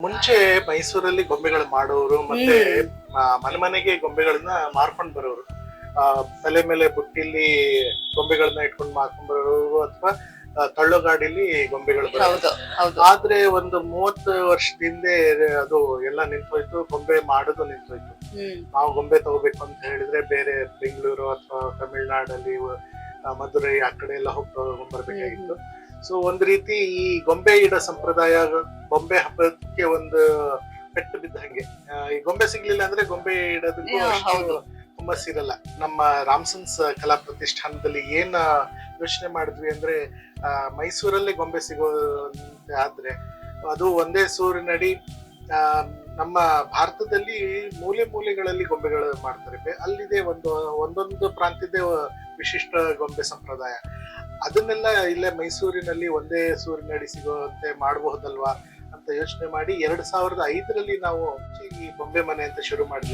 ಮುಂಚೆ ಮೈಸೂರಲ್ಲಿ ಗೊಂಬೆಗಳು ಮಾಡೋರು ಮತ್ತೆ ಮನೆ ಮನೆಗೆ ಗೊಂಬೆಗಳನ್ನ ಮಾರ್ಕೊಂಡ್ ಬರೋರು. ತಲೆ ಮೇಲೆ ಬುಟ್ಟಿಲಿ ಗೊಂಬೆಗಳನ್ನ ಇಟ್ಕೊಂಡು ಮಾರ್ಕೊಂಡ್ ಬರೋರು ಅಥವಾ ತಳ್ಳೋ ಗಾಡಿಲಿ ಗೊಂಬೆಗಳು ಬರೋರು. ಹೌದು ಹೌದು ಆದ್ರೆ ಒಂದು 30 ವರ್ಷದ ಹಿಂದೆ ಅದು ಎಲ್ಲ ನಿಂತೋಯ್ತು, ಗೊಂಬೆ ಮಾಡೋದು ನಿಂತೋಯ್ತು. ನಾವು ಗೊಂಬೆ ತಗೋಬೇಕು ಅಂತ ಹೇಳಿದ್ರೆ ಬೇರೆ ಬೆಂಗಳೂರು ಅಥವಾ ತಮಿಳ್ನಾಡಲ್ಲಿ ಮಧುರೈ ಆ ಕಡೆ ಎಲ್ಲ ಹೋಗಿ ತಗೊಂಡ್ಬರ್ಬೇಕಾಗಿತ್ತು. ಸೊ ಒಂದ್ ರೀತಿ ಈ ಗೊಂಬೆ ಇಡೋ ಸಂಪ್ರದಾಯ ಗೊಂಬೆ ಹಬ್ಬಕ್ಕೆ ಒಂದು ಪೆಟ್ಟು ಬಿದ್ದಂಗೆ. ಈ ಗೊಂಬೆ ಸಿಗ್ಲಿಲ್ಲ ಅಂದ್ರೆ ಗೊಂಬೆ ಇಡೋದಕ್ಕೂ ಅಷ್ಟು ಹುಮ್ಮಸ್ಸಿರಲ್ಲ. ನಮ್ಮ ರಾಮ್ಸನ್ಸ್ ಕಲಾ ಪ್ರತಿಷ್ಠಾನದಲ್ಲಿ ಏನ್ ಯೋಚನೆ ಮಾಡಿದ್ವಿ ಅಂದ್ರೆ, ಮೈಸೂರಲ್ಲಿ ಗೊಂಬೆ ಸಿಗೋದಂತೆ ಆದ್ರೆ ಅದು ಒಂದೇ ಸೂರಿನಡಿ ನಮ್ಮ ಭಾರತದಲ್ಲಿ ಮೂಲೆ ಮೂಲೆಗಳಲ್ಲಿ ಗೊಂಬೆಗಳು ಮಾಡ್ತಾರೆ. ಅಲ್ಲಿದೆ ಒಂದೊಂದು ಪ್ರಾಂತ್ಯದ ವಿಶಿಷ್ಟ ಗೊಂಬೆ ಸಂಪ್ರದಾಯ. ಅದನ್ನೆಲ್ಲ ಇಲ್ಲೇ ಮೈಸೂರಿನಲ್ಲಿ ಒಂದೇ ಸೂರಿನಡಿ ಸಿಗುವಂತೆ ಮಾಡಬಹುದಲ್ವಾ ಅಂತ ಯೋಚನೆ ಮಾಡಿ 2005ರಲ್ಲಿ ನಾವು ಈ ಬೊಂಬೆ ಮನೆ ಅಂತ ಶುರು ಮಾಡಿದ್ವಿ.